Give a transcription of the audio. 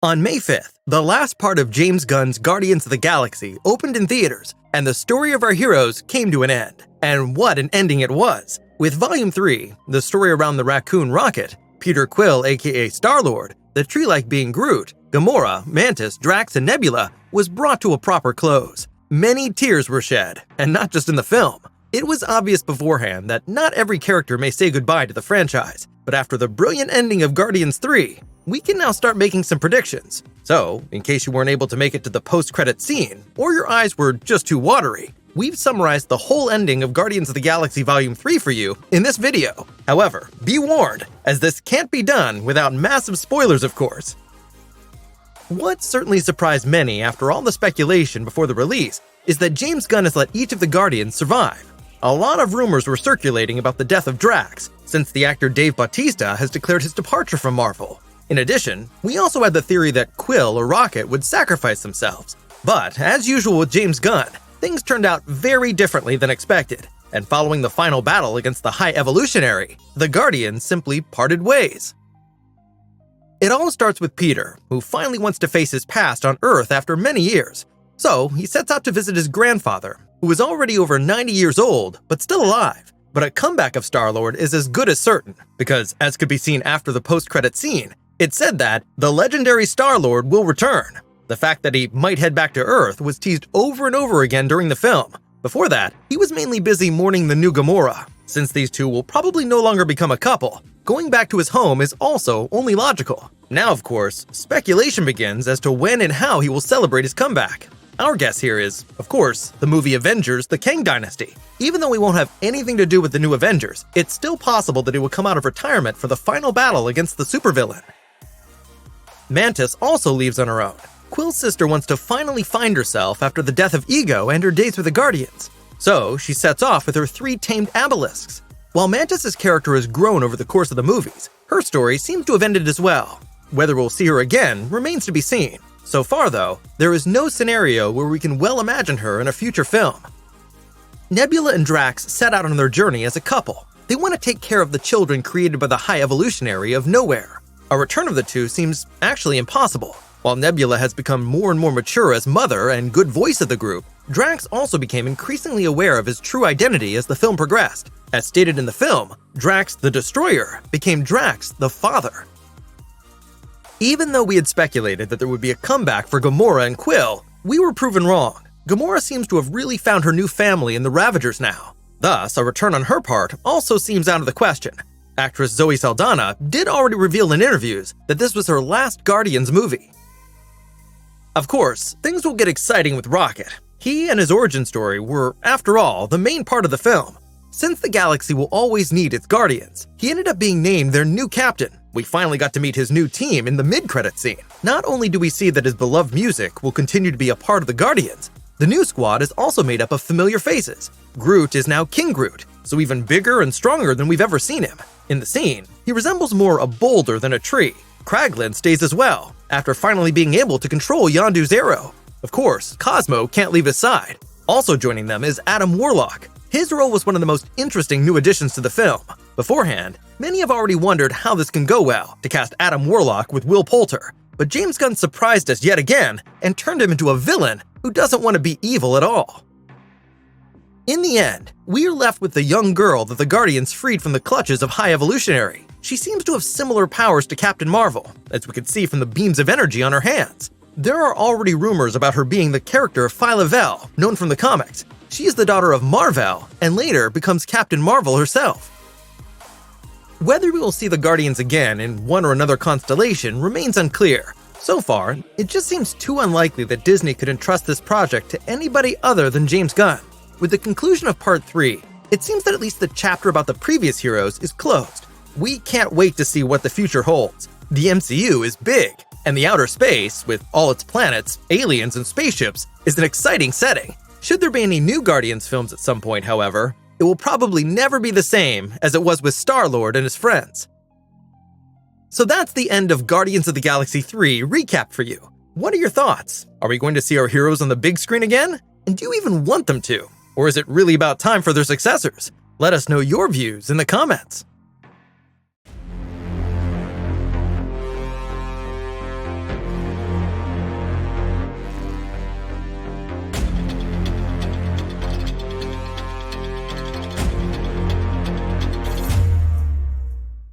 On May 5th, the last part of James Gunn's Guardians of the Galaxy opened in theaters, and the story of our heroes came to an end. And what an ending it was! With Volume 3, the story around the raccoon Rocket, Peter Quill aka Star-Lord, the tree-like being Groot, Gamora, Mantis, Drax, and Nebula was brought to a proper close. Many tears were shed, and not just in the film. It was obvious beforehand that not every character may say goodbye to the franchise, but after the brilliant ending of Guardians 3, we can now start making some predictions. So, in case you weren't able to make it to the post-credit scene, or your eyes were just too watery, we've summarized the whole ending of Guardians of the Galaxy Volume 3 for you in this video. However, be warned, as this can't be done without massive spoilers, of course. What certainly surprised many after all the speculation before the release is that James Gunn has let each of the Guardians survive. A lot of rumors were circulating about the death of Drax, since the actor Dave Bautista has declared his departure from Marvel. In addition, we also had the theory that Quill or Rocket would sacrifice themselves. But, as usual with James Gunn, things turned out very differently than expected, and following the final battle against the High Evolutionary, the Guardians simply parted ways. It all starts with Peter, who finally wants to face his past on Earth after many years. So, he sets out to visit his grandfather, who is already over 90 years old, but still alive. But a comeback of Star-Lord is as good as certain, because, as could be seen after the post-credit scene, it said that the legendary Star-Lord will return. The fact that he might head back to Earth was teased over and over again during the film. Before that, he was mainly busy mourning the new Gamora. Since these two will probably no longer become a couple, going back to his home is also only logical. Now, of course, speculation begins as to when and how he will celebrate his comeback. Our guess here is, of course, the movie Avengers: The Kang Dynasty. Even though we won't have anything to do with the new Avengers, it's still possible that he will come out of retirement for the final battle against the supervillain. Mantis also leaves on her own. Quill's sister wants to finally find herself after the death of Ego and her days with the Guardians. So, she sets off with her 3 tamed abelisks. While Mantis' character has grown over the course of the movies, her story seems to have ended as well. Whether we'll see her again remains to be seen. So far, though, there is no scenario where we can well imagine her in a future film. Nebula and Drax set out on their journey as a couple. They want to take care of the children created by the High Evolutionary of nowhere. A return of the two seems actually impossible. While Nebula has become more and more mature as mother and good voice of the group, Drax also became increasingly aware of his true identity as the film progressed. As stated in the film, Drax the Destroyer became Drax the Father. Even though we had speculated that there would be a comeback for Gamora and Quill, we were proven wrong. Gamora seems to have really found her new family in the Ravagers now. Thus, a return on her part also seems out of the question. Actress Zoe Saldana did already reveal in interviews that this was her last Guardians movie. Of course, things will get exciting with Rocket. He and his origin story were, after all, the main part of the film. Since the galaxy will always need its Guardians, he ended up being named their new captain. We finally got to meet his new team in the mid-credit scene. Not only do we see that his beloved music will continue to be a part of the Guardians, the new squad is also made up of familiar faces. Groot is now King Groot, so even bigger and stronger than we've ever seen him. In the scene, he resembles more a boulder than a tree. Kraglin stays as well, after finally being able to control Yondu's arrow. Of course, Cosmo can't leave his side. Also joining them is Adam Warlock. His role was one of the most interesting new additions to the film. Beforehand, many have already wondered how this can go well, to cast Adam Warlock with Will Poulter. But James Gunn surprised us yet again, and turned him into a villain who doesn't want to be evil at all. In the end, we are left with the young girl that the Guardians freed from the clutches of High Evolutionary. She seems to have similar powers to Captain Marvel, as we could see from the beams of energy on her hands. There are already rumors about her being the character Phyla Vell, known from the comics. She is the daughter of Mar-Vell, and later becomes Captain Marvel herself. Whether we will see the Guardians again in one or another constellation remains unclear. So far, it just seems too unlikely that Disney could entrust this project to anybody other than James Gunn. With the conclusion of Part 3, it seems that at least the chapter about the previous heroes is closed. We can't wait to see what the future holds. The MCU is big, and the outer space, with all its planets, aliens, and spaceships, is an exciting setting. Should there be any new Guardians films at some point, however, it will probably never be the same as it was with Star-Lord and his friends. So that's the end of Guardians of the Galaxy 3 recap for you. What are your thoughts? Are we going to see our heroes on the big screen again? And do you even want them to? Or is it really about time for their successors? Let us know your views in the comments.